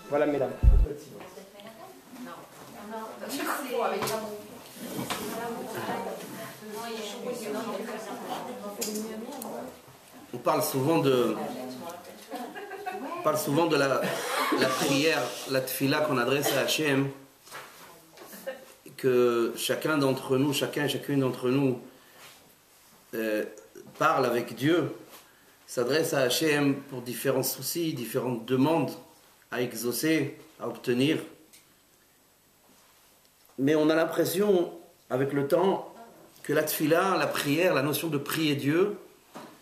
Voilà, mesdames. On parle souvent de la prière, la tfila qu'on adresse à Hachem, que chacun d'entre nous, chacun et chacune d'entre nous parle avec Dieu, s'adresse à Hachem pour différents soucis, différentes demandes à exaucer, à obtenir. Mais on a l'impression, avec le temps, que la tfila, la prière, la notion de prier Dieu,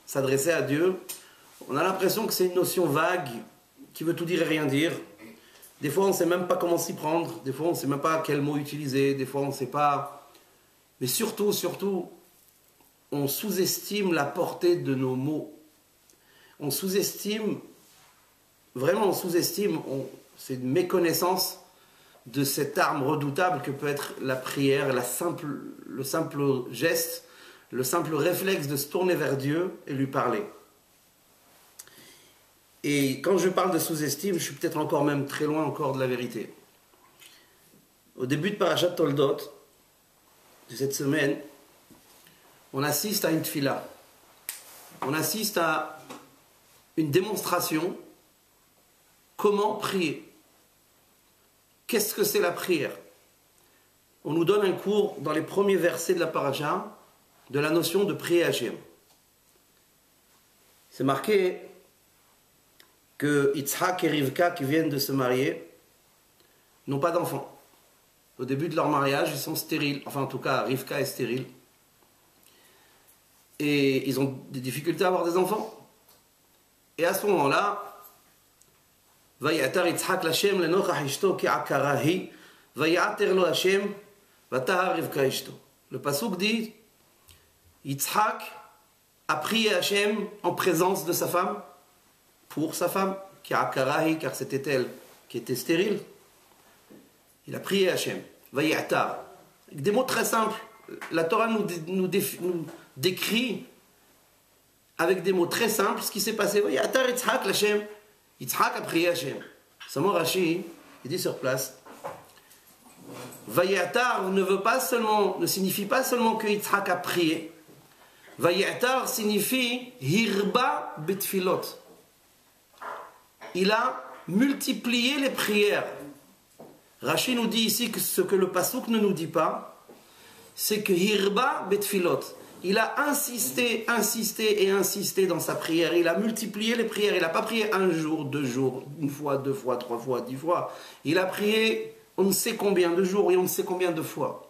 s'adresser à Dieu, on a l'impression que c'est une notion vague qui veut tout dire et rien dire. Des fois, on ne sait même pas comment s'y prendre. Des fois, on ne sait même pas quel mot utiliser. Des fois, on ne sait pas... Mais surtout, on sous-estime la portée de nos mots. On sous-estime, vraiment on sous-estime, c'est une méconnaissance de cette arme redoutable que peut être la prière, le simple geste, le simple réflexe de se tourner vers Dieu et lui parler. Et quand je parle de sous-estime, je suis peut-être encore même très loin encore de la vérité. Au début de Parashat Toldot, de cette semaine, on assiste à une tfila. On assiste à une démonstration comment prier. Qu'est-ce que c'est la prière? On nous donne un cours dans les premiers versets de la paracha de la notion de prier Hachem. C'est marqué que Yitzhak et Rivka qui viennent de se marier n'ont pas d'enfants. Au début de leur mariage, ils sont stériles. Enfin, en tout cas, Rivka est stérile. Et ils ont des difficultés à avoir des enfants. Et à ce moment-là, Vayatar Yitzhak l'Hashem lenochach ishto ki akarahi, vayater lo Hashem, vatahar Rivka ishto. Le pasuk dit, Yitzhak a prié Hachem en présence de sa femme, pour sa femme, qui a akarahi, car c'était elle qui était stérile. Il a prié Hachem. Vayatar. Avec des mots très simples. La Torah nous décrit avec des mots très simples ce qui s'est passé. Vayatar Yitzhak l'Hashem. Yitzhak a prié Hachem. Samo Rashi, il dit sur place, Vayatar ne signifie pas seulement que Yitzhak a prié. Vayatar signifie hirba betfilot. Il a multiplié les prières. Rashi nous dit ici que ce que le pasuk ne nous dit pas, c'est que hirba betfilot. Il a insisté dans sa prière. Il a multiplié les prières. Il n'a pas prié un jour, 2 jours, 1 fois, 2 fois, 3 fois, 10 fois. Il a prié on ne sait combien de jours et on ne sait combien de fois.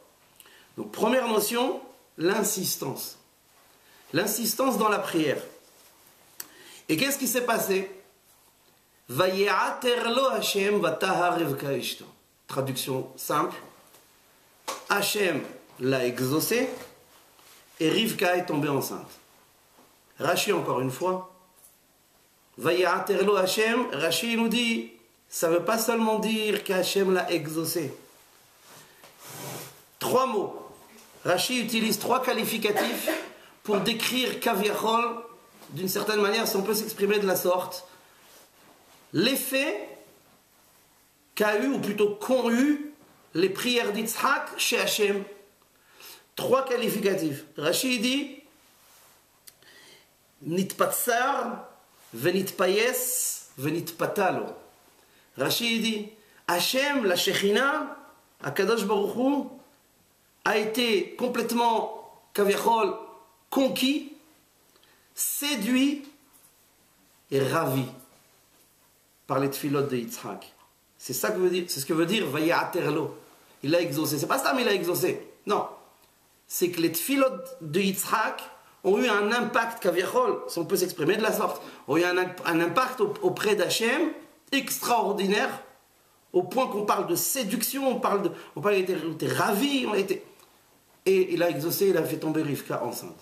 Donc première notion, l'insistance. L'insistance dans la prière. Et qu'est-ce qui s'est passé? Vaye'ater lo Hashem vatahar Rivka ishto. Traduction simple. Hashem l'a exaucé et Rivka est tombée enceinte. Rashi encore une fois. Vaye'ater lo Hashem, Rashi nous dit, ça ne veut pas seulement dire qu'Hachem l'a exaucé. 3 mots. Rashi utilise 3 qualificatifs pour décrire Kaviachol, d'une certaine manière, si on peut s'exprimer de la sorte, l'effet qu'a eu, ou plutôt qu'ont eu, les prières d'Yitzhak chez Hachem. 3 qualificatifs. Rashi dit Nitpatsar, venitpayes, venitpatalo. Rashi dit Hachem, la Shechina, Akadosh Baruch Hu, a été complètement, Kaviachol, conquis, séduit et ravi par les tfilot de Yitzhak. C'est ça que veut dire, c'est ce que veut dire Vayaterlo. Il a exaucé. C'est pas ça, mais il a exaucé. Non. C'est que les tfilot de Yitzhak ont eu un impact, Kaviachol, si on peut s'exprimer de la sorte, ont eu un impact auprès d'Hachem extraordinaire, au point qu'on parle de séduction, on parle il était ravi, et il a exaucé, il a fait tomber Rivka enceinte.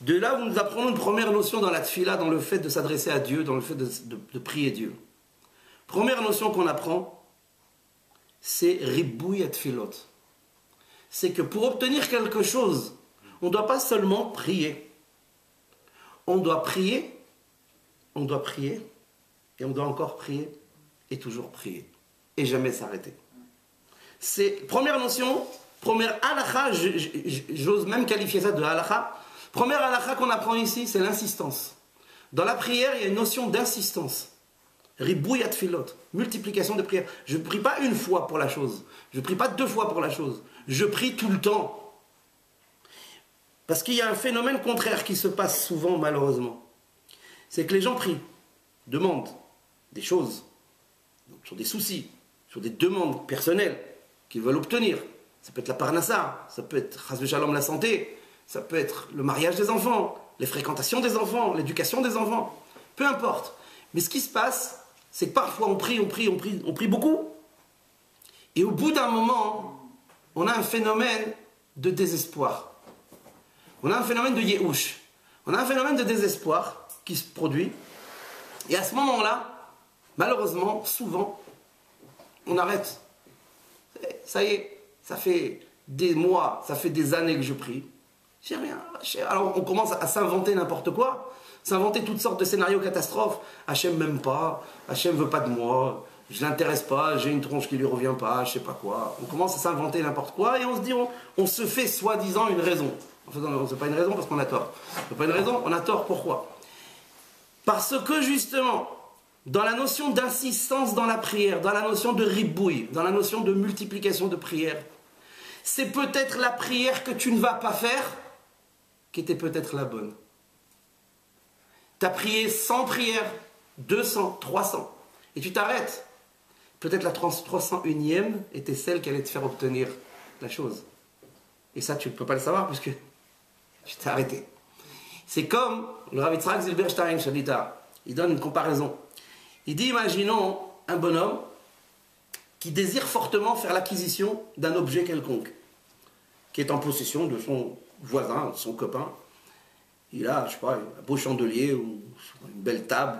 De là, nous apprenons une première notion dans la tfila, dans le fait de s'adresser à Dieu, dans le fait de prier Dieu. Première notion qu'on apprend, c'est ribouy et tfilot. C'est que pour obtenir quelque chose, on ne doit pas seulement prier. On doit prier, et et on doit encore prier et toujours prier et jamais s'arrêter. C'est première notion, première halakha, j'ose même qualifier ça de halakha. Première halakha qu'on apprend ici, c'est l'insistance. Dans la prière, il y a une notion d'insistance. Ribouyat tfilot, multiplication de prières. Je ne prie pas une fois pour la chose. Je ne prie pas 2 fois pour la chose. Je prie tout le temps. Parce qu'il y a un phénomène contraire qui se passe souvent, malheureusement. C'est que les gens prient, demandent des choses, sur des soucis, sur des demandes personnelles qu'ils veulent obtenir. Ça peut être la parnassa, ça peut être chas v'shalom la santé, ça peut être le mariage des enfants, les fréquentations des enfants, l'éducation des enfants. Peu importe. Mais ce qui se passe, c'est que parfois on prie beaucoup. Et au bout d'un moment, on a un phénomène de désespoir. On a un phénomène de yéhouch. On a un phénomène de désespoir qui se produit. Et à ce moment-là, malheureusement, souvent, on arrête. Ça y est, ça fait des mois, ça fait des années que je prie. J'ai rien. Alors on commence à s'inventer n'importe quoi. S'inventer toutes sortes de scénarios catastrophes. Hachem m'aime pas, Hachem veut pas de moi, je l'intéresse pas, j'ai une tronche qui lui revient pas, je sais pas quoi. On commence à s'inventer n'importe quoi et on se dit, on se fait soi-disant une raison. En fait, c'est pas une raison parce qu'on a tort. C'est pas une raison, on a tort. Pourquoi? Parce que justement, dans la notion d'insistance dans la prière, dans la notion de ribouille, dans la notion de multiplication de prière, c'est peut-être la prière que tu ne vas pas faire qui était peut-être la bonne. Tu as prié 100 prières, 200, 300, et tu t'arrêtes. Peut-être la 301e était celle qui allait te faire obtenir la chose. Et ça, tu ne peux pas le savoir puisque tu t'es arrêté. C'est comme le Rav Yitzhak Zilberstein, Shalita, il donne une comparaison. Il dit, imaginons un bonhomme qui désire fortement faire l'acquisition d'un objet quelconque, qui est en possession de son voisin, de son copain. Il a, je sais pas, un beau chandelier ou une belle table,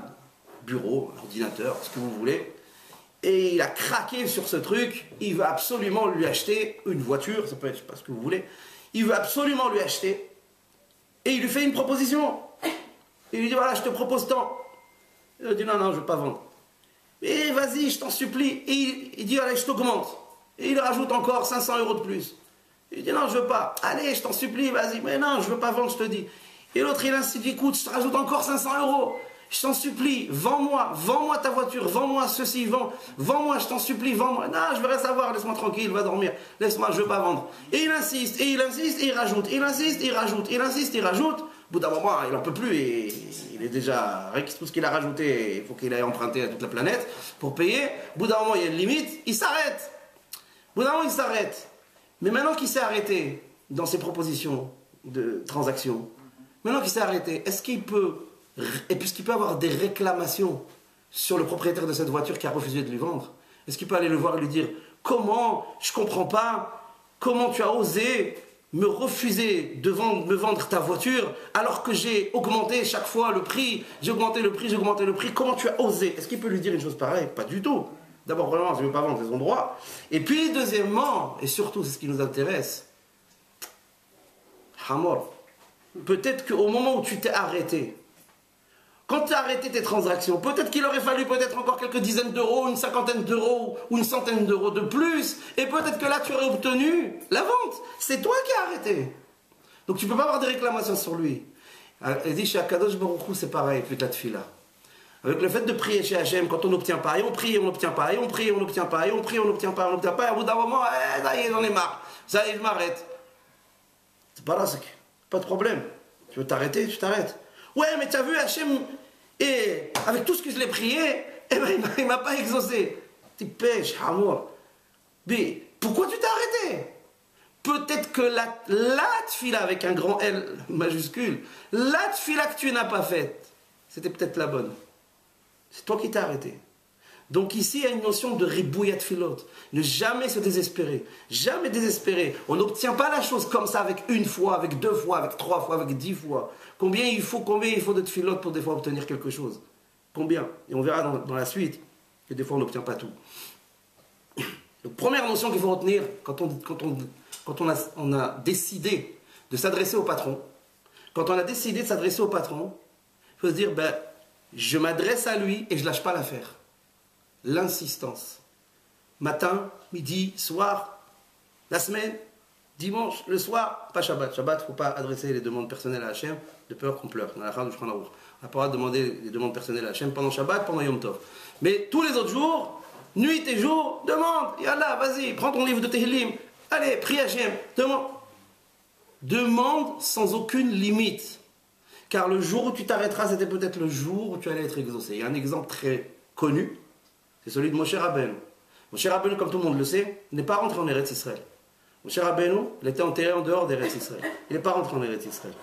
bureau, un ordinateur, ce que vous voulez. Et il a craqué sur ce truc. Il veut absolument lui acheter une voiture, ça peut être, je sais pas ce que vous voulez. Il veut absolument lui acheter. Et il lui fait une proposition. Il lui dit, voilà, je te propose tant. Il dit, non, non, je ne veux pas vendre. Et vas-y, je t'en supplie. Et il dit, allez, je t'augmente. Et il rajoute encore 500 € de plus. Il dit, non, je ne veux pas. Allez, je t'en supplie, vas-y. Mais non, je ne veux pas vendre, je te dis. Et l'autre, il insiste, écoute, je te rajoute encore 500 €. Je t'en supplie, vends-moi ta voiture, vends-moi ceci, vends-moi, je t'en supplie, vends-moi. Non, je veux rien savoir, laisse-moi tranquille, va dormir. Laisse-moi, je ne veux pas vendre. Et il insiste, et il rajoute. Il insiste, il rajoute. Il insiste, il rajoute. Au bout d'un moment, il n'en peut plus et il est déjà, avec tout ce qu'il a rajouté, il faut qu'il aille emprunter à toute la planète pour payer. Au bout d'un moment, il y a une limite, il s'arrête. Au bout d'un moment, il s'arrête. Mais maintenant qu'il s'est arrêté dans ses propositions de transaction, maintenant qu'il s'est arrêté, est-ce qu'il peut, et puisqu'il peut avoir des réclamations sur le propriétaire de cette voiture qui a refusé de lui vendre, est-ce qu'il peut aller le voir et lui dire, comment, je ne comprends pas, comment tu as osé me refuser de me vendre ta voiture alors que j'ai augmenté chaque fois le prix, j'ai augmenté le prix, comment tu as osé? Est-ce qu'il peut lui dire une chose pareille? Pas du tout. D'abord, vraiment, je ne veux pas vendre les endroits. Et puis, deuxièmement, et surtout, c'est ce qui nous intéresse, Hamor, peut-être qu'au moment où tu t'es arrêté, quand tu as arrêté tes transactions, peut-être qu'il aurait fallu peut-être encore quelques dizaines d'euros, une cinquantaine d'euros ou une centaine d'euros de plus, et peut-être que là tu aurais obtenu la vente. C'est toi qui as arrêté. Donc tu ne peux pas avoir des réclamations sur lui. Il dit chez Akadosh Baruch Hu, c'est pareil, plus ta tefila. Avec le fait de prier chez Hachem, quand on n'obtient pas, et on prie, on n'obtient pas, et on prie, on n'obtient pas, et on prie, on n'obtient pas, on n'obtient pas, et au bout d'un moment, ça y est, j'en ai marre. Ça y est, je m'arrête. C'est pas là, pas de problème. Tu veux t'arrêter, tu t'arrêtes. Ouais, mais tu as vu Hachem, et avec tout ce que je l'ai prié, eh ben, il ne m'a pas exaucé. Tu pêches, Hamor. Mais pourquoi tu t'es arrêté? Peut-être que la tefila avec un grand L majuscule, la tefila que tu n'as pas faite, c'était peut-être la bonne. C'est toi qui t'es arrêté. Donc ici, il y a une notion de ribouyat tefilot. Ne jamais se désespérer. Jamais désespérer. On n'obtient pas la chose comme ça avec une fois, avec 2 fois, avec 3 fois, avec 10 fois. Combien il faut de tefilot pour des fois obtenir quelque chose? Combien? Et on verra dans la suite que des fois on n'obtient pas tout. Donc première notion qu'il faut retenir quand on a décidé de s'adresser au patron, quand on a décidé de s'adresser au patron, il faut se dire, ben, je m'adresse à lui et je ne lâche pas l'affaire. L'insistance. Matin, midi, soir, la semaine, dimanche, le soir, pas Shabbat. Shabbat, il ne faut pas adresser les demandes personnelles à Hachem, de peur qu'on pleure. Dans la fin du Shulchan Aruch. On n'a pas le droit de demander les demandes personnelles à Hachem pendant Shabbat, pendant Yom Tov. Mais tous les autres jours, nuit et jour, demande. Yallah, vas-y, prends ton livre de Tehillim. Allez, prie Hachem. Demande. Demande sans aucune limite. Car le jour où tu t'arrêteras, c'était peut-être le jour où tu allais être exaucé. Il y a un exemple très connu, c'est celui de Moshe Rabbeinu. Moshe Rabbeinu, comme tout le monde le sait, n'est pas rentré en Eretz Israël. Moshe Rabbeinu, il était enterré en dehors d'Eretz Israël. Il n'est pas rentré en Eretz Israël.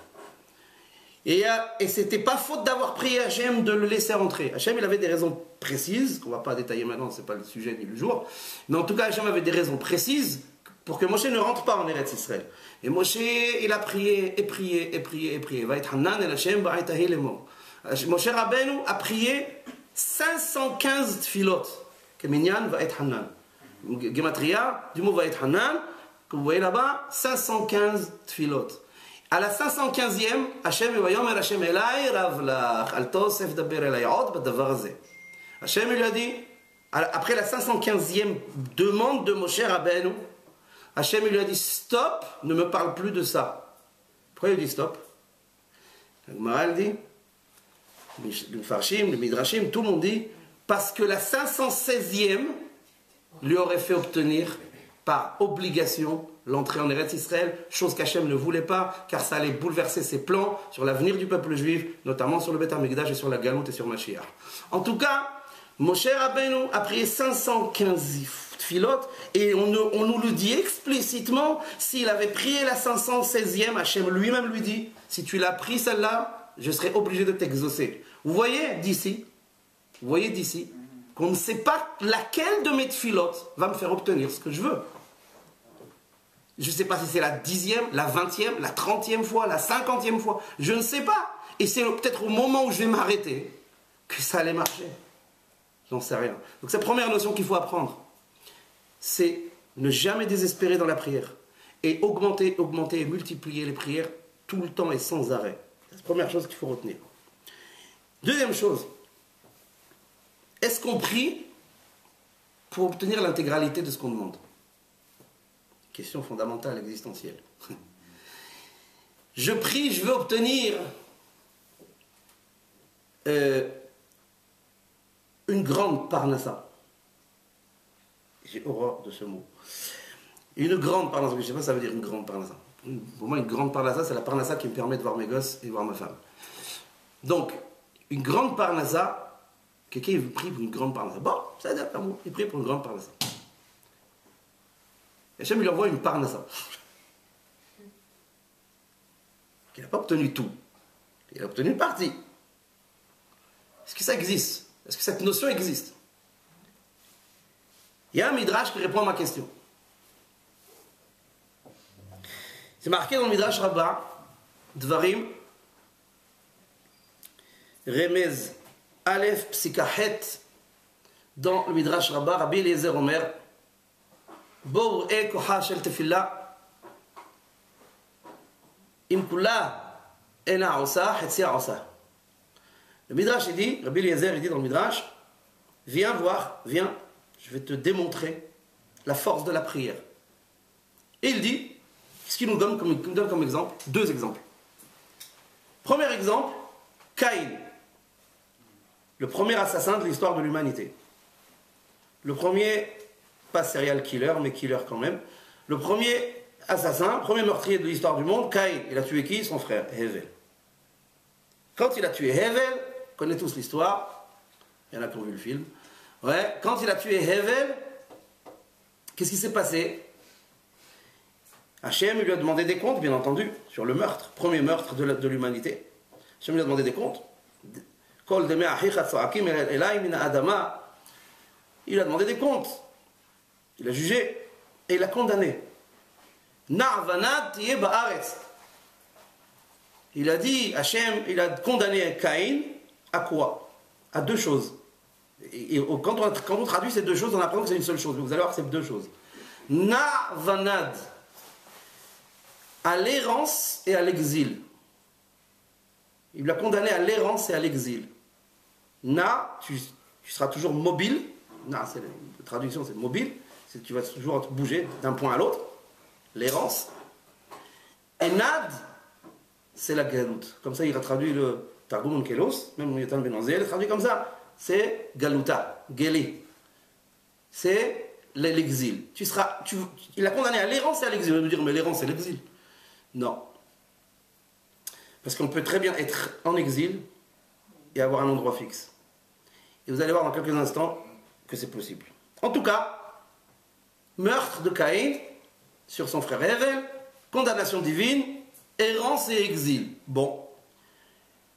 Et c'était pas faute d'avoir prié Hachem de le laisser rentrer. Hachem, il avait des raisons précises, qu'on ne va pas détailler maintenant, ce n'est pas le sujet ni le jour. Mais en tout cas, Hachem avait des raisons précises pour que Moshe ne rentre pas en Eretz Israël. Et Moshe, il a prié, et prié, et prié, et prié. Moshe Rabbeinu a prié 515 tfilot. Keminyan va être Hanan. Gematria, du mot va être Hanan, que vous voyez là-bas, 515 tfilot. À la 515e, Hachem Vayomer Hachem Elai Ravlach, Al Tosef Daber Elai Od Badavar Hazeh. Hachem lui a dit, après la 515e demande de Moshe Rabbeinu, Hachem lui a dit stop, ne me parle plus de ça. Pourquoi il dit stop? Le Gemara dit, le Farshim, le Midrashim, tout le monde dit, parce que la 516e lui aurait fait obtenir par obligation l'entrée en Eretz Israël, chose qu'Hachem ne voulait pas, car ça allait bouleverser ses plans sur l'avenir du peuple juif, notamment sur le Beth HaMikdash et sur la Galoute et sur Mashiach. En tout cas, Moshe Rabbeinu a prié 515 tfilot, et on nous le dit explicitement, s'il avait prié la 516e, Hachem lui-même lui dit, si tu l'as pris celle-là, je serai obligé de t'exaucer. Vous voyez d'ici qu'on ne sait pas laquelle de mes tfilot va me faire obtenir ce que je veux. Je ne sais pas si c'est la 10e, la 20e, la 30e fois, la 50e fois. Je ne sais pas. Et c'est peut-être au moment où je vais m'arrêter que ça allait marcher. J'en sais rien. Donc c'est la première notion qu'il faut apprendre. C'est ne jamais désespérer dans la prière. Et augmenter et multiplier les prières tout le temps et sans arrêt. C'est la première chose qu'il faut retenir. Deuxième chose. Est-ce qu'on prie pour obtenir l'intégralité de ce qu'on demande? Question fondamentale, existentielle. Je prie, je veux obtenir une grande parnassa. J'ai horreur de ce mot. Une grande parnassa, je ne sais pas ce que ça veut dire une grande parnassa. Pour moi, une grande parnassa, c'est la parnassa qui me permet de voir mes gosses et voir ma femme. Donc, une grande parnassa, quelqu'un prie pour une grande parnassa. Bon, ça veut dire pas moi, il prie pour une grande parnassa. Hachem lui envoie une parnassa. Il n'a pas obtenu tout. Il a obtenu une partie. Est-ce que ça existe? Est-ce que cette notion existe? Il y a un Midrash qui répond à ma question. C'est marqué dans le Midrash Rabbah, Dvarim, Remez, Aleph, Psikahet, dans le Midrash Rabbah, Rabbi Eliezer Omer, Bo e koha shel tefillah, im kula ena osa, hetsia osa. Le Midrash il dit, Rabbi Eliezer il dit dans le Midrash, viens voir, viens, je vais te démontrer la force de la prière. Et il dit, ce qu'il nous donne comme exemple, deux exemples. Premier exemple, Caïn, le premier assassin de l'histoire de l'humanité. Le premier, pas serial killer, mais killer quand même. Le premier assassin, premier meurtrier de l'histoire du monde, Caïn, il a tué qui? Son frère, Hevel. Quand il a tué Hevel, on connaît tous l'histoire, il y en a qui ont vu le film. Ouais, quand il a tué Hevel, qu'est-ce qui s'est passé? Hachem lui a demandé des comptes, bien entendu, sur le meurtre, premier meurtre de l'humanité. Hachem lui a demandé des comptes. Il a demandé des comptes. Il a jugé et il a condamné. Il a dit, Hachem, il a condamné Caïn à quoi? À deux choses. Et quand on traduit ces deux choses, on apprend que c'est une seule chose. Vous allez voir que c'est deux choses. Na'vanad, à l'errance et à l'exil. Il l'a condamné à l'errance et à l'exil. Na, tu seras toujours mobile. Na, la traduction, c'est mobile. Tu vas toujours bouger d'un point à l'autre. L'errance. Et Nad, c'est la galout. Comme ça, il a traduit le Targum Kelos, même Yotan Benazé, il a traduit comme ça. C'est Galuta, Geli. C'est l'exil. Il a condamné à l'errance et à l'exil. On va me dire, mais l'errance, c'est l'exil. Non. Parce qu'on peut très bien être en exil et avoir un endroit fixe. Et vous allez voir dans quelques instants que c'est possible. En tout cas, meurtre de Caïn sur son frère Hevel, condamnation divine, errance et exil. Bon.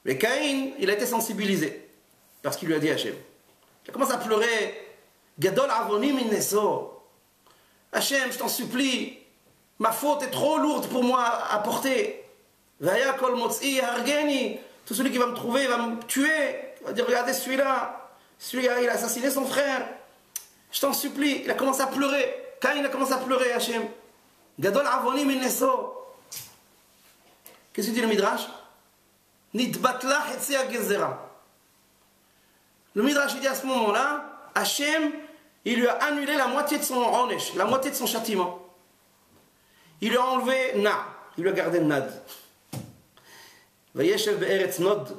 Mais Caïn, il a été sensibilisé parce qu'il lui a dit Hachem. Il a commencé à pleurer. Gadol avonim inneso. Hachem, je t'en supplie, ma faute est trop lourde pour moi à porter. Vaya kol motzi hargeni. Tout celui qui va me trouver va me tuer. Il va dire regardez celui-là. Celui-là, il a assassiné son frère. Je t'en supplie. Il a commencé à pleurer. Caïn a commencé à pleurer, Hachem. Gadol avonim inneso. Qu'est-ce que dit le Midrash? Nitbatla hetzia gezera. Le Midrash il dit à ce moment-là, Hachem, il lui a annulé la moitié de son onesh, la moitié de son châtiment. Il lui a enlevé Na, il lui a gardé Nad. Vayeshev be'eretz Nod.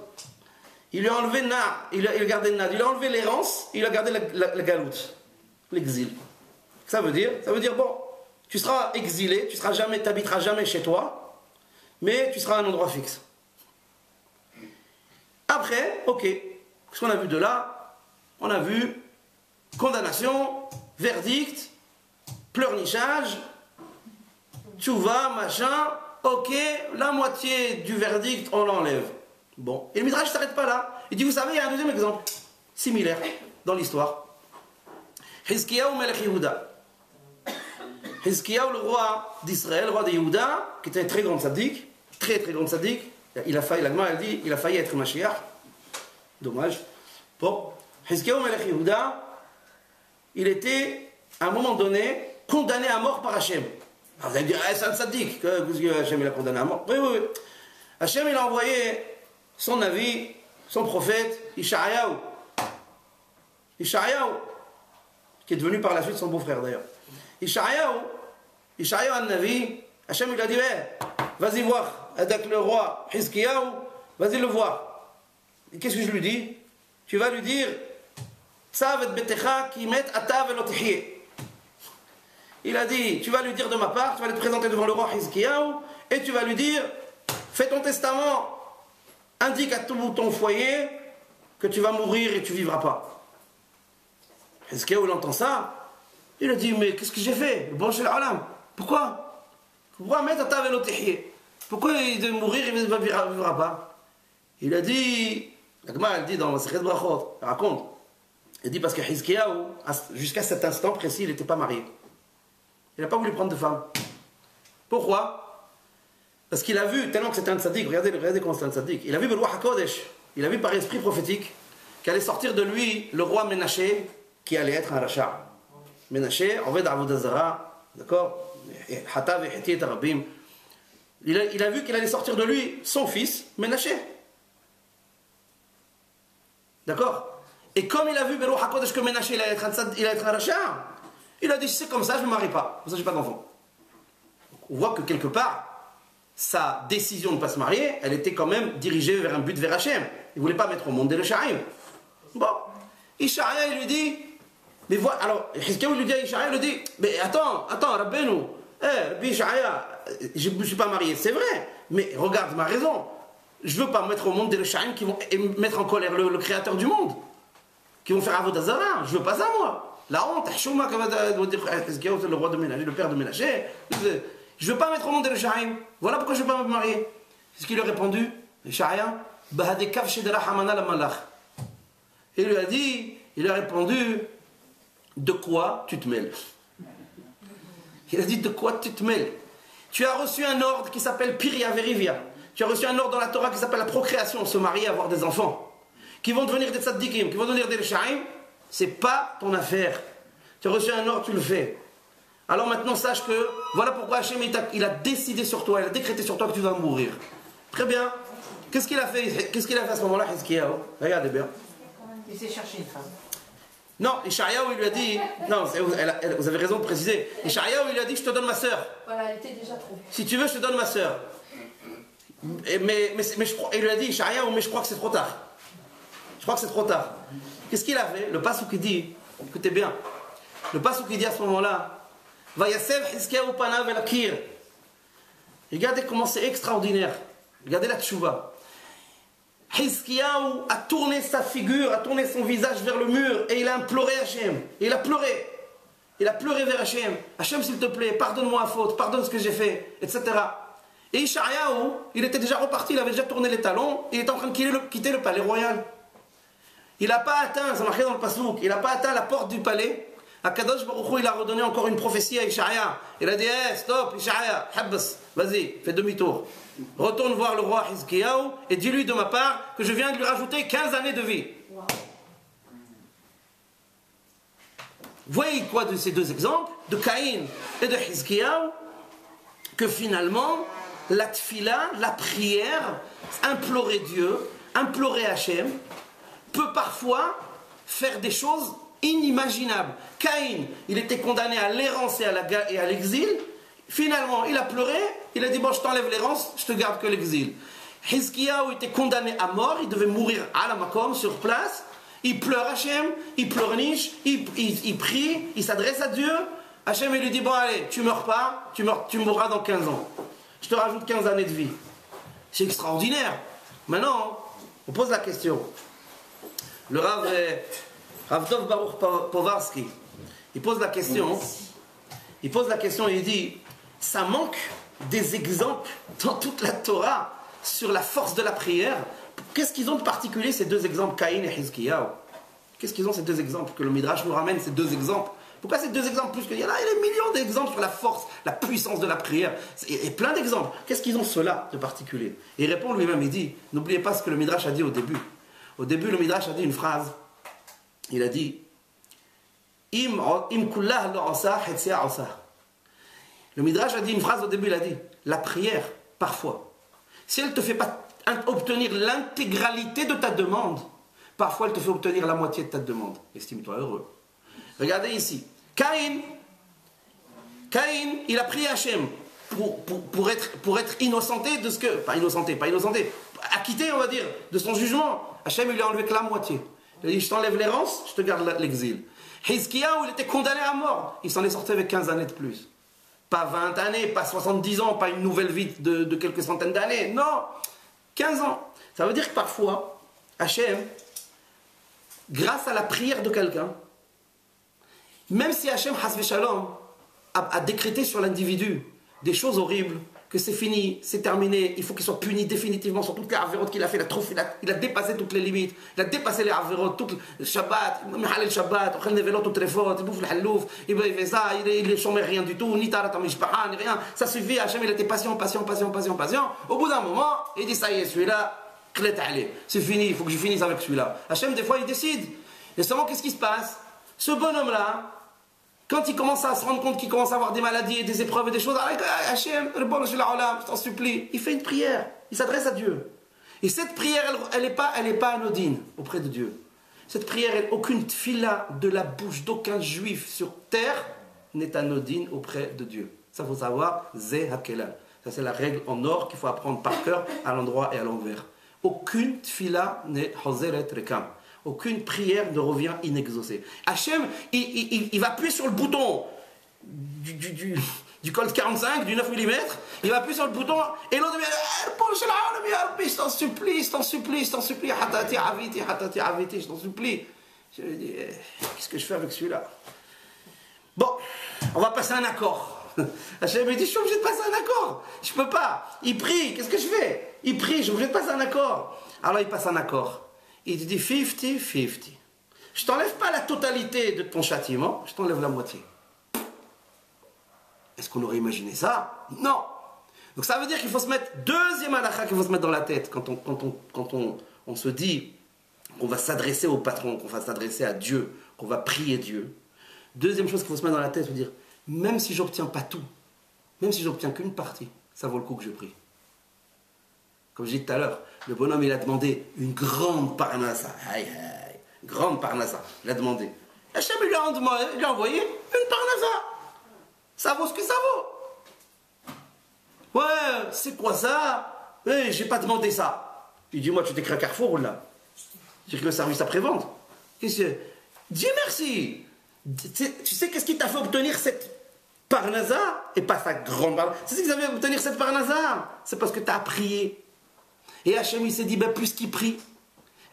Il lui a enlevé Na, il a gardé Nad. Il a enlevé l'errance, il a gardé la galoute, l'exil. Ça veut dire bon, tu seras exilé, tu t'habiteras jamais chez toi, mais tu seras à un endroit fixe. Après, ok, ce qu'on a vu de là, on a vu condamnation, verdict, pleurnichage, tchouva, machin, ok, la moitié du verdict, on l'enlève. Bon, et le Midrash ne s'arrête pas là. Il dit, vous savez, il y a un deuxième exemple, similaire, dans l'histoire. Hizkiyahu Melech Yehuda. Hizkiyahu, le roi d'Israël, le roi de Yehuda, qui était un très grand tzaddik, très grand tzaddik, il a failli, la Gemara, elle dit, il a failli être Mashiach. Dommage. Bon, Hizkiyahu Melech Yehuda, il était, à un moment donné, condamné à mort par Hachem. Alors vous allez me dire, c'est un tzaddik, que Hachem il a condamné à mort. Oui. Hachem il a envoyé son avis, son prophète, Ishayahu, qui est devenu par la suite son beau-frère d'ailleurs. Ishayahu al-Navi, Hachem il a dit, vas-y voir, avec le roi Hizkiyahu, vas-y le voir. Et qu'est-ce que je lui dis? Tu vas lui dire, Tzav et betecha ki met ata velo tichye. Il a dit, tu vas lui dire de ma part, tu vas le présenter devant le roi Hizkiyahu, et tu vas lui dire, fais ton testament, indique à tout ton foyer que tu vas mourir et tu ne vivras pas. Hizkiyahu, il entend ça, il a dit, mais qu'est-ce que j'ai fait? Bon, chez l'Alam, pourquoi mettre ata velo tichye? Pourquoi il doit mourir et il ne vivra pas? Il a dit, la Gemara, elle dit dans la Sechet Brachot, elle raconte, elle dit parce que Hizkiyahu, jusqu'à cet instant précis, il n'était pas marié. Il n'a pas voulu prendre de femme. Pourquoi? Parce qu'il a vu, tellement que c'était un tzaddik, regardez comment c'est un tzaddik, il a vu le roi HaKodesh, il a vu par esprit prophétique qu'allait sortir de lui le roi Ménaché qui allait être un rachat. Ménaché, Oved Avodah Zara, d'accord? Hatav et Hétiet Arabim. Il a vu qu'il allait sortir de lui son fils, Ménaché. D'accord? Et comme il a vu Beruach HaKodesh que Ménaché il allait être un rachat, il a dit, c'est comme ça, je ne me marie pas. Comme ça, je n'ai pas d'enfant. On voit que quelque part, sa décision de ne pas se marier, elle était quand même dirigée vers un but vers Hachem. Il ne voulait pas mettre au monde des Rechaim. Bon, Ishaïa, il lui dit, mais voilà, alors, Hizkiyahu lui dit à Ishaïa, il lui dit, mais attends, Rabbeinu, Rabbi Ishaïa, je ne me suis pas marié, c'est vrai, mais regarde ma raison. Je ne veux pas mettre au monde des Rechaim qui vont mettre en colère le créateur du monde, qui vont faire Avodah Zara. Je ne veux pas ça, moi. La honte, Hashuma, comme va dire le roi de Ménaché, le père de Ménaché. Je ne veux pas mettre au monde des Rechaim. Voilà pourquoi je ne veux pas me marier. C'est ce qu'il lui a répondu. Ishaïa, Bahadekav Shedera Hamana la Malach. Et il lui a dit, il a répondu, de quoi tu te mêles? Il a dit, de quoi tu te mêles? Tu as reçu un ordre qui s'appelle Piria Verivia. Tu as reçu un ordre dans la Torah qui s'appelle la procréation, se marier, avoir des enfants, qui vont devenir des tzaddikim, qui vont devenir des Rechaim. C'est pas ton affaire. Tu as reçu un ordre, tu le fais. Alors maintenant, sache que, voilà pourquoi Hachem, il a décidé sur toi, il a décrété sur toi que tu vas mourir. Très bien. Qu'est-ce qu'il a fait à ce moment-là, Hizkiyahu? Regardez bien. Il s'est cherché une femme. Non, Ishaïaou, il lui a dit... Non, vous avez raison de préciser. Ishaïaou, il lui a dit, je te donne ma sœur. Voilà, elle était déjà trop. Si tu veux, je te donne ma sœur. Mais il lui a dit, Ishaïaou, mais je crois que c'est trop tard. Je crois que c'est trop tard. Qu'est-ce qu'il a fait? Le passage qui dit, écoutez bien, le passage qui dit à ce moment-là, Vayasev Hizkiyahu panav el akir. Regardez comment c'est extraordinaire. Regardez la tchouva. Hizkiyahu a tourné sa figure, a tourné son visage vers le mur et il a imploré Hachem. Il a pleuré. Il a pleuré vers Hachem. Hachem, s'il te plaît, pardonne-moi la faute, pardonne ce que j'ai fait, etc. Et Ishaïahu, il était déjà reparti, il avait déjà tourné les talons, il était en train de quitter le palais royal. Il n'a pas atteint, ça marqué dans le pasouk, il n'a pas atteint la porte du palais. Akadosh Baruch Hu, il a redonné encore une prophétie à Ishaïahu. Il a dit, hey, stop, Ishaïahu, habbas, vas-y, fais demi-tour. Retourne voir le roi Hizkiyahu et dis-lui de ma part que je viens de lui rajouter 15 années de vie. Wow. Voyez quoi de ces deux exemples, de Caïn et de Hizkiyahu, que finalement, la tfila, la prière, implorer Dieu, implorer Hachem, peut parfois faire des choses inimaginables. Caïn, il était condamné à l'errance et à l'exil. Finalement, il a pleuré, il a dit, bon, je t'enlève l'errance, je te garde que l'exil. Hizkiyahu était condamné à mort, il devait mourir à la Makom, sur place. Il pleure Hachem, il pleurniche, il prie, il s'adresse à Dieu. Hachem, il lui dit, bon, allez, tu meurs pas, tu mourras dans 15 ans. Je te rajoute 15 années de vie. C'est extraordinaire. Maintenant, on pose la question. Le Rav Dov Baruch Povarsky, il pose la question, et il dit, ça manque des exemples dans toute la Torah sur la force de la prière. Qu'est-ce qu'ils ont de particulier ces deux exemples, Caïn et Hizkiyahu? Qu'est-ce qu'ils ont ces deux exemples, que le Midrash nous ramène ces deux exemples? Pourquoi ces deux exemples plus qu'il y en a? Il y a des millions d'exemples sur la force, la puissance de la prière. Et plein d'exemples. Qu'est-ce qu'ils ont cela de particulier? Et il répond lui-même, il dit, n'oubliez pas ce que le Midrash a dit au début. Au début, le Midrash a dit une phrase. Il a dit, Im kullah lo asa, hetsia asa. Le Midrash a dit une phrase au début, il a dit, la prière, parfois, si elle ne te fait pas obtenir l'intégralité de ta demande, parfois elle te fait obtenir la moitié de ta demande. Estime-toi heureux. Regardez ici. Caïn, il a prié Hachem pour être innocenté de ce que... Pas innocenté, acquitté, on va dire, de son jugement. Hachem, il lui a enlevé que la moitié. Il a dit, je t'enlève l'errance, je te garde l'exil. Hizkiyahu, il était condamné à mort. Il s'en est sorti avec 15 années de plus. Pas 20 années, pas 70 ans, pas une nouvelle vie de quelques centaines d'années. Non, 15 ans. Ça veut dire que parfois, Hachem, grâce à la prière de quelqu'un, même si Hachem, Hasve Shalom, a décrété sur l'individu des choses horribles, que c'est fini, c'est terminé, il faut qu'il soit puni définitivement sur toutes les avérotes qu'il a fait, il a dépassé toutes les limites, il a dépassé les avérotes, tout le Shabbat, le Shabbat, il nevelote toutes les fautes, il bouffe le halouf, il fait ça, il ne chômait rien du tout, ni tarat mishpaha, ni rien, ça suffit, Hachem il était patient, au bout d'un moment, il dit ça y est, celui-là, c'est fini, il faut que je finisse avec celui-là. Hachem des fois il décide, et seulement qu'est-ce qui se passe? Ce bonhomme-là, quand il commence à se rendre compte qu'il commence à avoir des maladies et des épreuves et des choses, Hachem, je t'en supplie, il fait une prière, il s'adresse à Dieu. Et cette prière, elle n'est pas anodine auprès de Dieu. Cette prière, aucune tfila de la bouche d'aucun juif sur terre n'est anodine auprès de Dieu. Ça, faut savoir, Zé Hakelal. Ça, c'est la règle en or qu'il faut apprendre par cœur, à l'endroit et à l'envers. Aucune tfila n'est hozeret rekam. Aucune prière ne revient inexaucée. Hachem, il va appuyer sur le bouton du Colt 45, du 9 mm, il va appuyer sur le bouton, et l'autre dit, je t'en supplie, hatati aviti, je t'en supplie. Je lui dis, qu'est-ce que je fais avec celui-là? Bon, on va passer un accord. Hachem me dit, je suis obligé de passer un accord. Je peux pas. Il prie, qu'est-ce que je fais? Il prie, je suis obligé de passer un accord. Alors il passe un accord. Il te dit 50-50. Je ne t'enlève pas la totalité de ton châtiment, je t'enlève la moitié. Est-ce qu'on aurait imaginé ça? Non. Donc ça veut dire qu'il faut se mettre, deuxième halakha qu'il faut se mettre dans la tête, quand on se dit qu'on va s'adresser au patron, qu'on va s'adresser à Dieu, qu'on va prier Dieu. Deuxième chose qu'il faut se mettre dans la tête, c'est dire, même si j'obtiens pas tout, même si j'obtiens qu'une partie, ça vaut le coup que je prie. Comme je disais tout à l'heure, le bonhomme il a demandé une grande parnassa. grande parnasa. Il a demandé. Hachem lui a envoyé une parnasa. Ça vaut ce que ça vaut. Ouais, c'est quoi ça? Eh, j'ai pas demandé ça. Il dit, moi, tu t'écris à Carrefour ou là? J'ai écrit le service après-vente. Qu'est-ce que... Dis merci. Tu sais qu'est-ce qui t'a fait obtenir cette parnasa et pas sa grande parnasa? C'est ce qui t'a fait obtenir cette parnasa. C'est parce que tu as prié. Et Hachem, il s'est dit, ben, puisqu'il prie,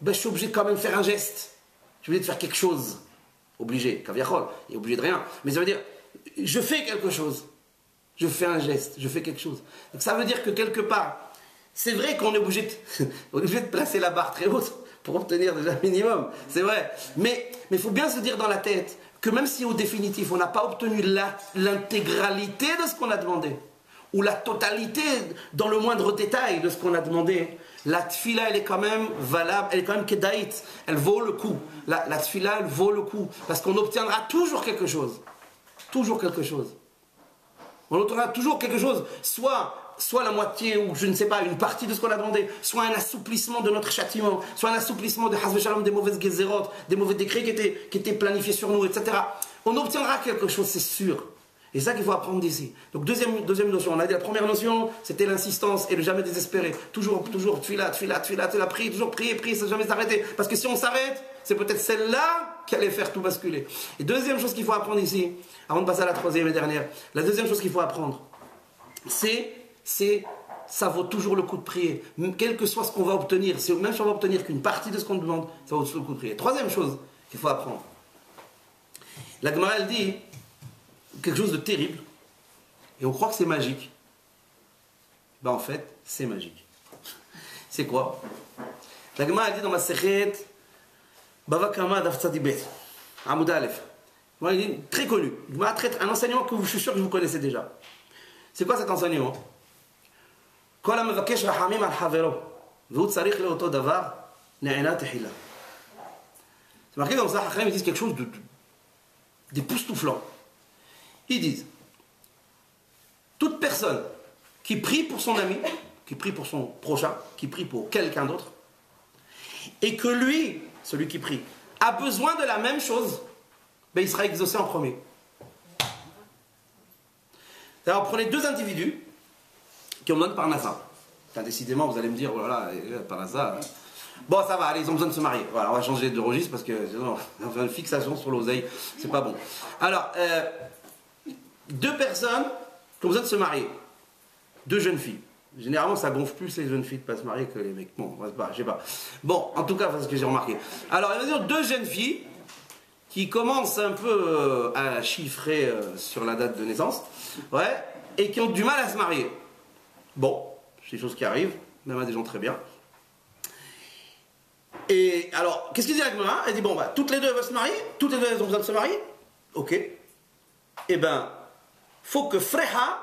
ben, je suis obligé de quand même faire un geste. Je suis obligé de faire quelque chose. Obligé, Kaviachol, il est obligé de rien. Mais ça veut dire, je fais quelque chose. Je fais un geste, je fais quelque chose. Donc ça veut dire que quelque part, c'est vrai qu'on est obligé de placer la barre très haute pour obtenir déjà un minimum. C'est vrai. Mais il faut bien se dire dans la tête que même si au définitif, on n'a pas obtenu l'intégralité de ce qu'on a demandé, ou la totalité dans le moindre détail de ce qu'on a demandé, la tfila, elle est quand même valable, elle est quand même kedaït, elle vaut le coup. La tfila, elle vaut le coup, parce qu'on obtiendra toujours quelque chose. Toujours quelque chose. On obtiendra toujours quelque chose, soit la moitié, ou je ne sais pas, une partie de ce qu'on a demandé, soit un assouplissement de notre châtiment, soit un assouplissement de Hazve Shalom, des mauvaises gezerot, des mauvais décrets qui étaient planifiés sur nous, etc. On obtiendra quelque chose, c'est sûr. Et c'est ça qu'il faut apprendre d'ici. Donc deuxième notion, on a dit la première notion, c'était l'insistance et le jamais désespérer. Toujours, tfila, prier, toujours prier, sans jamais s'arrêter. Parce que si on s'arrête, c'est peut-être celle-là qui allait faire tout basculer. Et deuxième chose qu'il faut apprendre ici, avant de passer à la troisième et dernière, la deuxième chose qu'il faut apprendre, ça vaut toujours le coup de prier. Quel que soit ce qu'on va obtenir, même si on va obtenir qu'une partie de ce qu'on demande, ça vaut toujours le coup de prier. Troisième chose qu'il faut apprendre. La Gemara, elle dit quelque chose de terrible, et on croit que c'est magique. Ben en fait, c'est magique. C'est quoi? La Gemara, elle dit dans ma Sechet, Bava Kama Daf Tzadibet, Amoud Aleph. Elle dit très connu. Un enseignement que je suis sûr que vous connaissez déjà. C'est quoi cet enseignement? Kol ha'mevakesh rachamim al havero, vehu tzarich leoto davar, ne'ena tehila. C'est marqué comme ça, Hachem, ils disent quelque chose d'époustouflant. Ils disent, toute personne qui prie pour son ami, qui prie pour son prochain, qui prie pour quelqu'un d'autre, et que lui, celui qui prie, a besoin de la même chose, ben il sera exaucé en premier. Alors prenez deux individus qui ont besoin de Parnassa. Enfin, décidément, vous allez me dire, oh là là, Parnassa. Bon, ça va, allez, ils ont besoin de se marier. Voilà, on va changer de registre parce que sinon, on va faire une fixation sur l'oseille, c'est pas bon. Alors, deux personnes qui ont besoin de se marier. Deux jeunes filles. Généralement, ça gonfle plus les jeunes filles de ne pas se marier que les mecs. Bon, je sais pas. Bon, en tout cas, c'est ce que j'ai remarqué. Alors, il va dire deux jeunes filles qui commencent un peu à chiffrer sur la date de naissance, ouais, et qui ont du mal à se marier. Bon, c'est des choses qui arrivent, même à des gens très bien. Et alors, qu'est-ce qu'il dit avec moi? Elle dit, bon, bah, toutes les deux elles veulent se marier, toutes les deux elles ont besoin de se marier. Ok. Eh ben, faut que Freha,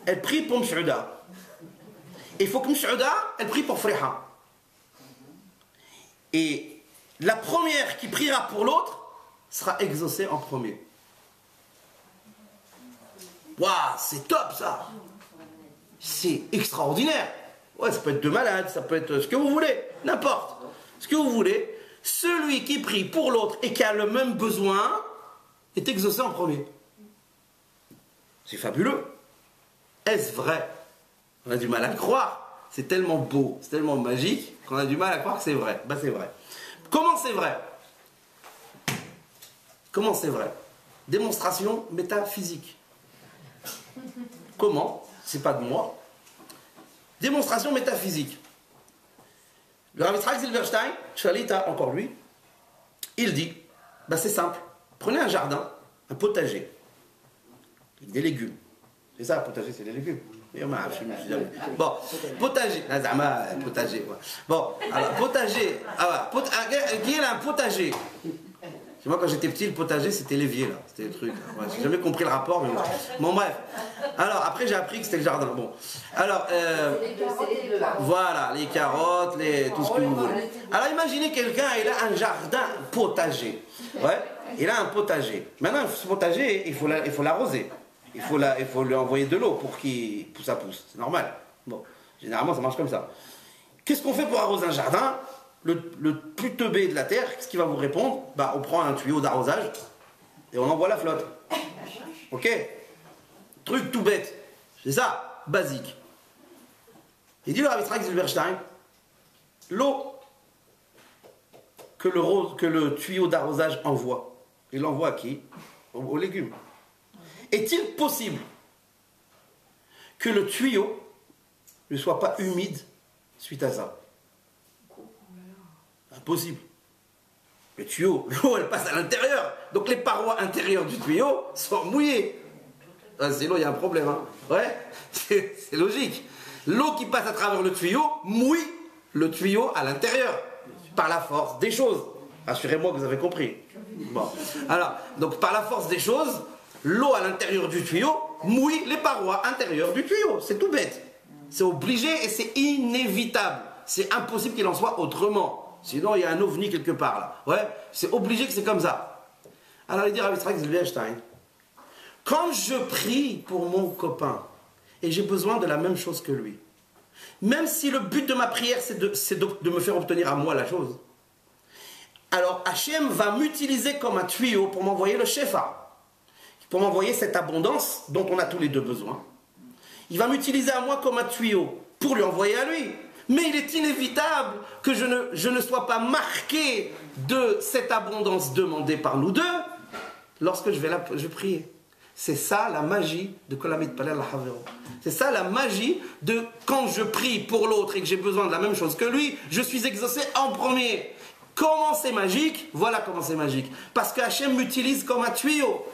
elle prie pour Msh'ouda. Et il faut que Msh'ouda, elle prie pour Freha. Et la première qui priera pour l'autre sera exaucée en premier. Waouh, c'est top ça! C'est extraordinaire! Ouais, ça peut être deux malades, ça peut être ce que vous voulez, n'importe. Ce que vous voulez. Celui qui prie pour l'autre et qui a le même besoin est exaucé en premier. C'est fabuleux. Est-ce vrai? On a du mal à le croire. C'est tellement beau, c'est tellement magique qu'on a du mal à croire que c'est vrai. Ben c'est vrai. Comment c'est vrai? Comment c'est vrai? Démonstration métaphysique. Comment? C'est pas de moi. Démonstration métaphysique. Le Rav Yitzhak Zilberstein, Shalita, encore lui, il dit, ben c'est simple. Prenez un jardin, un potager, avec des légumes. C'est ça, un potager, c'est des légumes. Bon, potager, potager. Bon, alors, potager, qui est là, un potager? Moi, quand j'étais petit, le potager, c'était l'évier, là. C'était le truc. Ouais, j'ai jamais compris le rapport, mais bon, bref. Alors, après, j'ai appris que c'était le jardin. Bon. Alors, voilà, les carottes, tout ce que vous voulez. Alors, imaginez quelqu'un, il a un jardin potager. Ouais, il a un potager. Maintenant, ce potager, il faut l'arroser. Il faut lui envoyer de l'eau pour que ça pousse. C'est normal. Bon, généralement, ça marche comme ça. Qu'est-ce qu'on fait pour arroser un jardin? le plus teubé de la terre, qu'est-ce qu'il va vous répondre? Bah, on prend un tuyau d'arrosage et on envoie la flotte. Ok? Truc tout bête. C'est ça, basique. Il dit le Rav Yitzhak Zilberstein, l'eau que le tuyau d'arrosage envoie, il l'envoie à qui? Aux légumes. Est-il possible que le tuyau ne soit pas humide suite à ça? Impossible. Le tuyau, l'eau elle passe à l'intérieur, donc les parois intérieures du tuyau sont mouillées. Sinon il y a un problème, hein. Ouais, c'est logique. L'eau qui passe à travers le tuyau mouille le tuyau à l'intérieur, par la force des choses. Rassurez-moi que vous avez compris. Bon. Alors, donc par la force des choses, l'eau à l'intérieur du tuyau mouille les parois intérieures du tuyau. C'est tout bête. C'est obligé et c'est inévitable. C'est impossible qu'il en soit autrement. Sinon, il y a un ovni quelque part là. Ouais, c'est obligé que c'est comme ça. Alors, il dit Rav Yitzhak Zilberstein, quand je prie pour mon copain, et j'ai besoin de la même chose que lui, même si le but de ma prière c'est de me faire obtenir à moi la chose, alors Hachem va m'utiliser comme un tuyau pour m'envoyer le shefa, pour m'envoyer cette abondance dont on a tous les deux besoin. Il va m'utiliser à moi comme un tuyau pour lui envoyer à lui. Mais il est inévitable que je ne sois pas marqué de cette abondance demandée par nous deux lorsque je vais prier. C'est ça la magie de Kolamit Palel Havero. C'est ça la magie de quand je prie pour l'autre et que j'ai besoin de la même chose que lui, je suis exaucé en premier. Comment c'est magique? Voilà comment c'est magique. Parce que Hachem m'utilise comme un tuyau.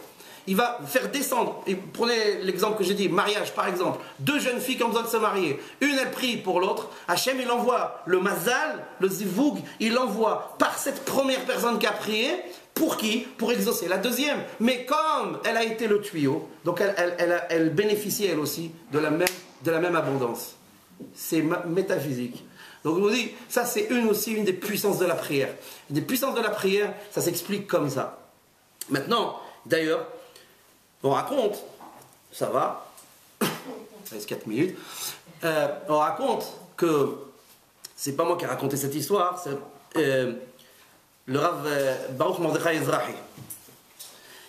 Il va faire descendre, et prenez l'exemple que j'ai dit, mariage par exemple, deux jeunes filles qui ont besoin de se marier, une elle prie pour l'autre, Hachem il envoie le mazal, le zivoug, il l'envoie par cette première personne qui a prié, pour qui? Pour exaucer la deuxième. Mais comme elle a été le tuyau, donc elle bénéficie elle aussi de la même abondance. C'est métaphysique. Donc je vous dis, ça c'est une des puissances de la prière. Une des puissances de la prière, ça s'explique comme ça. Maintenant, d'ailleurs, on raconte, ça va, ça reste 4 minutes, on raconte que, c'est pas moi qui ai raconté cette histoire, c'est le Rav Baruch Mordechai Ezrahi,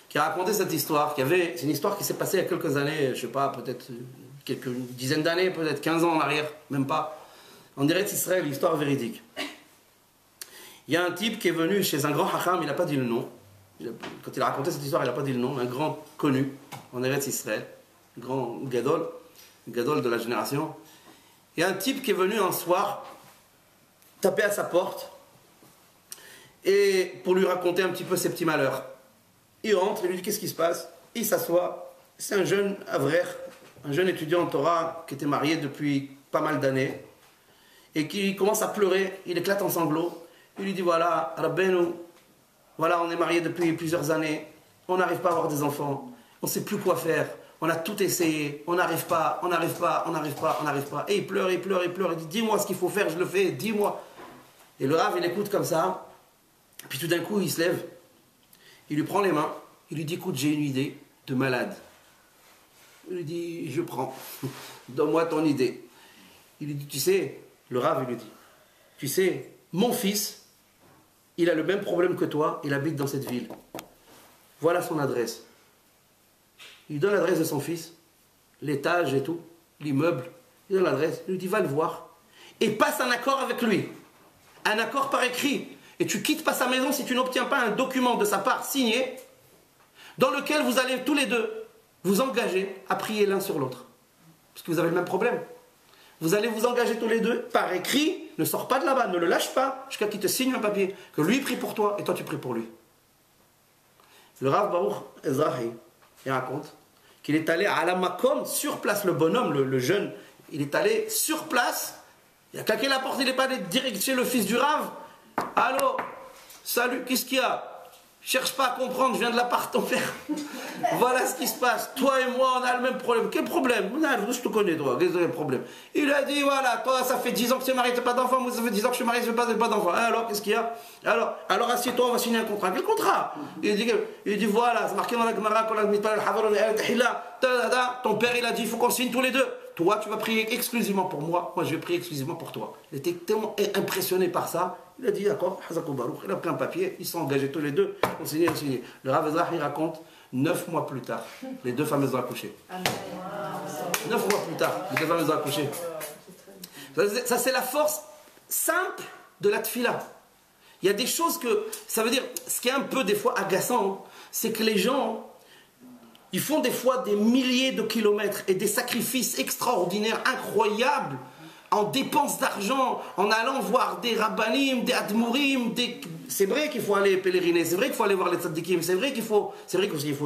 qui a raconté cette histoire, c'est une histoire qui s'est passée il y a quelques années, je sais pas, peut-être quelques dizaines d'années, peut-être 15 ans en arrière, même pas, en Eretz Israël, l'histoire véridique. Il y a un type qui est venu chez un grand hacham, il n'a pas dit le nom. Quand il a raconté cette histoire, il n'a pas dit le nom, un grand connu en Eretz Israël, grand gadol de la génération. Il y a un type qui est venu un soir taper à sa porte et pour lui raconter un petit peu ses petits malheurs. Il rentre, il lui dit qu'est-ce qui se passe, il s'assoit. C'est un jeune avraire, un jeune étudiant en Torah qui était marié depuis pas mal d'années et qui commence à pleurer, il éclate en sanglots. Il lui dit voilà, Rabbeinu, voilà, on est mariés depuis plusieurs années, on n'arrive pas à avoir des enfants, on ne sait plus quoi faire, on a tout essayé, on n'arrive pas. Et il pleure, il dit dis-moi ce qu'il faut faire, je le fais, dis-moi. Et le Rav, il écoute comme ça, puis tout d'un coup, il se lève, il lui prend les mains, il lui dit écoute, j'ai une idée de malade. Il lui dit je prends, donne-moi ton idée. Il lui dit tu sais, le Rav, il lui dit, tu sais, mon fils, il a le même problème que toi, il habite dans cette ville. Voilà son adresse. Il donne l'adresse de son fils, l'étage et tout, l'immeuble, il donne l'adresse, il lui dit va le voir et passe un accord avec lui. Un accord par écrit. Et tu quittes pas sa maison si tu n'obtiens pas un document de sa part signé dans lequel vous allez tous les deux vous engager à prier l'un sur l'autre. Parce que vous avez le même problème. Vous allez vous engager tous les deux par écrit, ne sors pas de là-bas, ne le lâche pas, jusqu'à qu'il te signe un papier, que lui prie pour toi et toi tu pries pour lui. Le Rav Baruch Ezrahi, il raconte qu'il est allé à la Makom, sur place, le bonhomme, le jeune, il est allé sur place, il a claqué la porte, il n'est pas allé direct chez le fils du Rav. Allô, salut, qu'est-ce qu'il y a? Cherche pas à comprendre, je viens de la part de ton père. Voilà ce qui se passe. Toi et moi, on a le même problème. Quel problème? Je te connais, toi. Quel est le problème? Il a dit, voilà, toi, ça fait 10 ans que tu es marié, tu n'as pas d'enfant. Moi, ça fait 10 ans que je suis marié, je n'ai pas d'enfant. Alors, qu'est-ce qu'il y a? Alors assieds-toi, on va signer un contrat. Quel contrat? Il dit, voilà, c'est marqué dans la Gemara, ton père, il a dit, il faut qu'on signe tous les deux. Toi, tu vas prier exclusivement pour moi. Moi, je vais prier exclusivement pour toi. Il était tellement impressionné par ça. Il a dit d'accord, Hazakou Baruch, il a pris un papier, ils sont engagés tous les deux, on signe, on signe. Le Rav Ezra, il raconte 9 mois plus tard, les deux femmes ont accouché. 9 mois plus tard, les deux femmes ont accouché. Ça c'est la force simple de la tfila. Il y a des choses que, ça veut dire, ce qui est un peu des fois agaçant, c'est que les gens, ils font des fois des milliers de kilomètres et des sacrifices extraordinaires, incroyables, en dépenses d'argent, en allant voir des rabbanim, des admourim, c'est vrai qu'il faut aller pèleriner, c'est vrai qu'il faut aller voir les tzaddikim, c'est vrai qu'il faut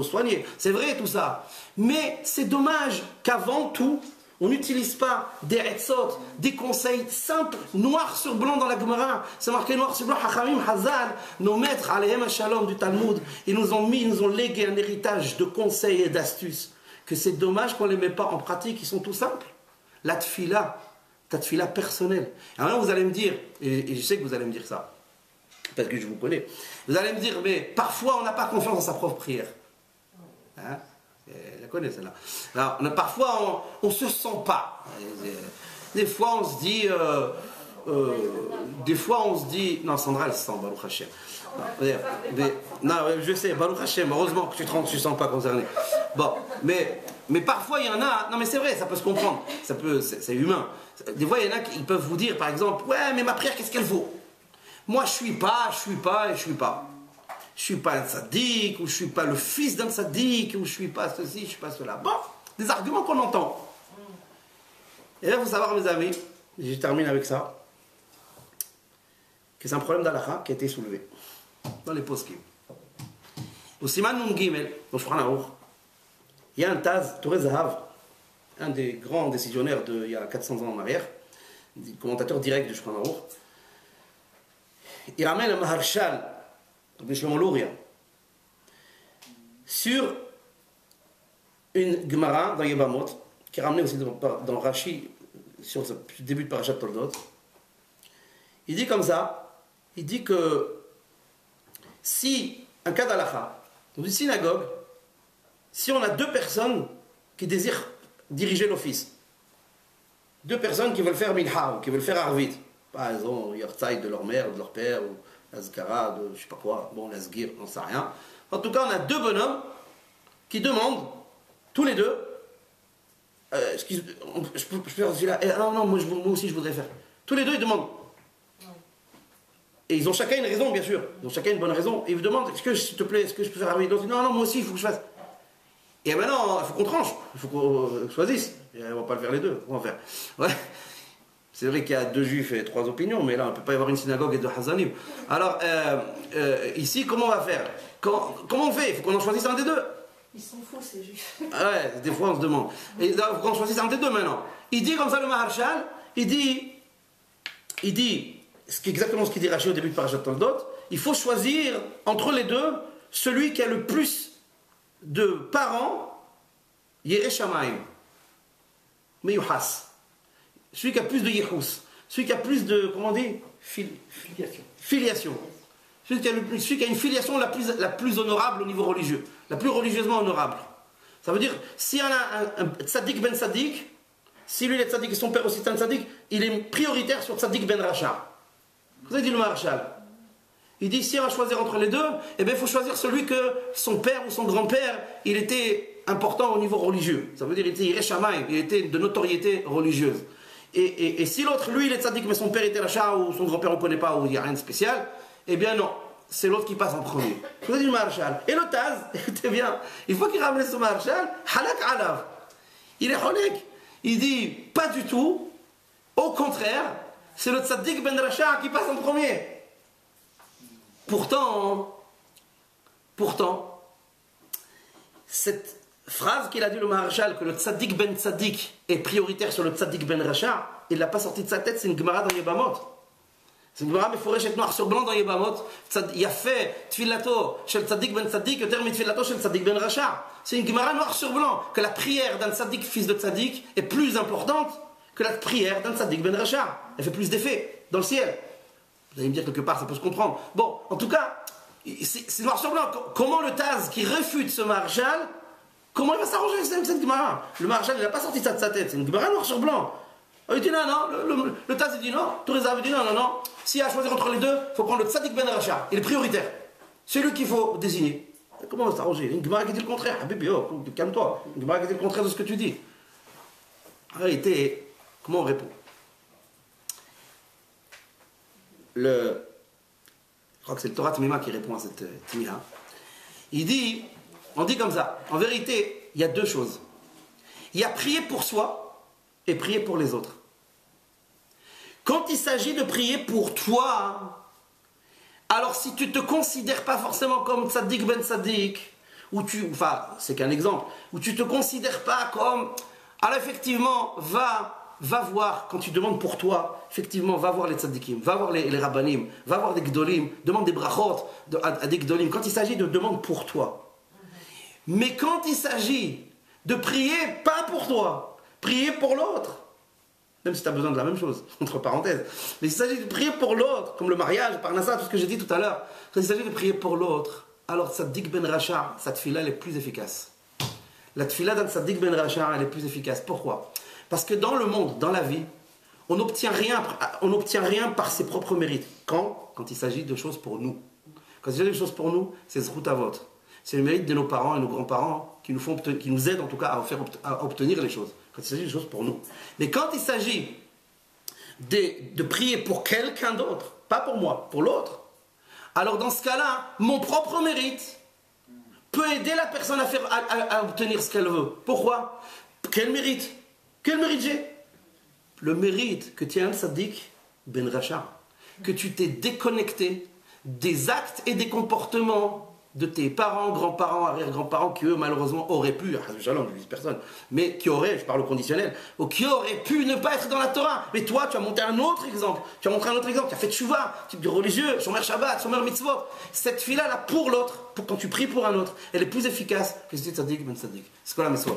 soigner, c'est vrai tout ça. Mais c'est dommage qu'avant tout, on n'utilise pas des etzot, des conseils simples, noir sur blanc dans la Gemara. C'est marqué noir sur blanc, Hachamim, Hazal, nos maîtres, alayhem shalom du Talmud, ils nous ont légué un héritage de conseils et d'astuces. Que c'est dommage qu'on ne les met pas en pratique, ils sont tout simples. La tfila, ta tfila personnelle. Alors là, vous allez me dire, et je sais que vous allez me dire ça, parce que je vous connais, vous allez me dire, mais parfois on n'a pas confiance en sa propre prière. Hein? Je la connais celle-là. Alors, parfois on ne se sent pas. Des fois on se dit, non, Sandra elle se sent, Baruch Hashem. Non, je sais, Baruch Hashem, heureusement que tu te sens pas concerné. Bon, mais parfois il y en a, non mais c'est vrai, ça peut se comprendre, c'est humain. Des fois il y en a qui peuvent vous dire par exemple, ouais mais ma prière qu'est-ce qu'elle vaut? Moi je suis pas. Je suis pas un tzaddik, ou je suis pas le fils d'un tzaddik, ou je suis pas ceci, je suis pas cela. Bon, des arguments qu'on entend. Et là, il faut savoir, mes amis, je termine avec ça, que c'est un problème d'halakha qui a été soulevé dans les poskim. Au Siman Nun Gimel, au Shulchan Aruch, il y a un Taz, Torah Zahav, un des grands décisionnaires il y a 400 ans en arrière, commentateur direct du Shulchan Aruch. Il ramène un Maharshal, sur une Gemara dans Yebamot, qui est ramenée aussi dans Rashi, sur ce début de Parashat Toldot. Il dit comme ça, il dit que si, un cas d'halakha, dans une synagogue, si on a deux personnes qui désirent diriger l'office, deux personnes qui veulent faire minha ou qui veulent faire arvit, par exemple, yortzai de leur mère, de leur père, ou l'azkara, de je sais pas quoi, bon, l'azgir, on ne sait rien. En tout cas, on a deux bonhommes qui demandent, tous les deux, je peux faire celui-là, non, moi aussi je voudrais faire. Tous les deux, ils demandent. Et ils ont chacun une raison, bien sûr. Ils ont chacun une bonne raison. Et ils vous demandent, s'il te plaît, est-ce que je peux faire arvit? Non, moi aussi, il faut que je fasse. Et maintenant, il faut qu'on tranche, il faut qu'on choisisse. Et on ne va pas le faire les deux, on va faire. Ouais. C'est vrai qu'il y a deux juifs et trois opinions, mais là, on ne peut pas y avoir une synagogue et deux hazanim. Alors, ici, comment on va faire? Comment on fait? Il faut qu'on en choisisse un des deux. Ils sont fous, ces juifs. Ouais, des fois, on se demande. Il faut qu'on choisisse un des deux maintenant. Il dit comme ça, le Maharshal, il dit, exactement ce qu'il dit Rashi au début de Parashat Toldot, il faut choisir entre les deux celui qui a le plus de parents, Yerei Shamayim, Meyuhas. Celui qui a plus de Yehus, celui qui a plus de, comment on dit, filiation. Celui qui a une filiation la plus honorable au niveau religieux, la plus religieusement honorable. Ça veut dire, si on a un tzaddik ben tzaddik, si lui il est tzaddik et son père aussi est un tzaddik, il est prioritaire sur tzaddik ben Racha. Vous avez dit le Maharshal. Il dit, si on va choisir entre les deux, eh bien il faut choisir celui que son père ou son grand-père, il était important au niveau religieux. Ça veut dire, il était Yerei Shamayim, il était de notoriété religieuse. Et si l'autre, lui, il est tzaddik, mais son père était Racha, ou son grand-père on ne connaît pas, ou il n'y a rien de spécial, eh bien non, c'est l'autre qui passe en premier. Je vous ai dit le Maharshal. Et le Taz, écoutez bien, il faut qu'il ramène ce Maharshal, halak alav. Il est halak. Il dit, pas du tout, au contraire, c'est le tzaddik ben Racha qui passe en premier. Pourtant, cette phrase qu'il a dit le Maharshal, que le tzaddik ben tzaddik est prioritaire sur le tzaddik ben Racha, il ne l'a pas sorti de sa tête, c'est une Gemara dans Yebamot. C'est une Gemara meforeshet noir sur blanc dans Yebamot. Il a fait tfilato shel tzaddik ben tzaddik, le terme tfilato shel tzaddik ben Racha. C'est une Gemara noir sur blanc, que la prière d'un tzaddik, fils de tzaddik, est plus importante que la prière d'un tzaddik ben Racha. Elle fait plus d'effet dans le ciel. Vous allez me dire quelque part, ça peut se comprendre. Bon, en tout cas, c'est noir sur blanc. Comment le Taz qui réfute ce Maharshal, comment il va s'arranger avec cette Gemara? Le Maharshal, il n'a pas sorti ça de sa tête. C'est une Gemara noir sur blanc. Il dit non, non, le Taz il dit non, tout réserve dit non, non, non. S'il y a à choisir entre les deux, il faut prendre le Tzadik Ben Racha, il est prioritaire. C'est lui qu'il faut désigner. Comment on va s'arranger? Une Gemara qui dit le contraire. Habibi, oh, calme-toi. Une Gemara qui dit le contraire de ce que tu dis. En réalité, comment on répond? Je crois que c'est le Torah Tmima qui répond à cette Tmima. On dit comme ça, en vérité, il y a deux choses. Il y a prier pour soi et prier pour les autres. Quand il s'agit de prier pour toi, alors si tu ne te considères pas forcément comme Tzaddik Ben Tzaddik, enfin, c'est qu'un exemple, où tu ne te considères pas comme, alors effectivement, va voir, quand tu demandes pour toi, effectivement, va voir les tzaddikim, va voir les rabbanim, va voir des gdolim, demande des brachot à des gdolim, quand il s'agit de demande pour toi. Mais quand il s'agit de prier, pas pour toi, prier pour l'autre, même si tu as besoin de la même chose, entre parenthèses, mais il s'agit de prier pour l'autre, comme le mariage, Parnassa, tout ce que j'ai dit tout à l'heure, quand il s'agit de prier pour l'autre, alors Tzaddik Ben Racha, sa tfila, elle est plus efficace. La tfila d'un Tzaddik Ben Racha, elle est plus efficace. Pourquoi? Parce que dans le monde, dans la vie, on n'obtient rien par ses propres mérites. Quand il s'agit de choses pour nous. Quand il s'agit de choses pour nous, c'est Zrut Avot. C'est le mérite de nos parents et nos grands-parents qui nous aident en tout cas à obtenir les choses. Quand il s'agit de choses pour nous. Mais quand il s'agit de prier pour quelqu'un d'autre, pas pour moi, pour l'autre, alors dans ce cas-là, mon propre mérite peut aider la personne à obtenir ce qu'elle veut. Pourquoi? Quel mérite? Quel mérite j'ai? Le mérite que tu es un tzaddik Ben Racha, que tu t'es déconnecté des actes et des comportements de tes parents, grands-parents, arrière-grands-parents qui eux malheureusement auraient pu, je ne vise personne, mais qui auraient, je parle au conditionnel, ou qui auraient pu ne pas être dans la Torah. Mais toi tu as monté un autre exemple, tu as fait tchouva, type de religieux, shomer Shabbat, shomer mitzvot. Cette fille là pour l'autre, quand tu pries pour un autre, elle est plus efficace que si tu es tzaddik Ben tzaddik. C'est quoi la mitzvot?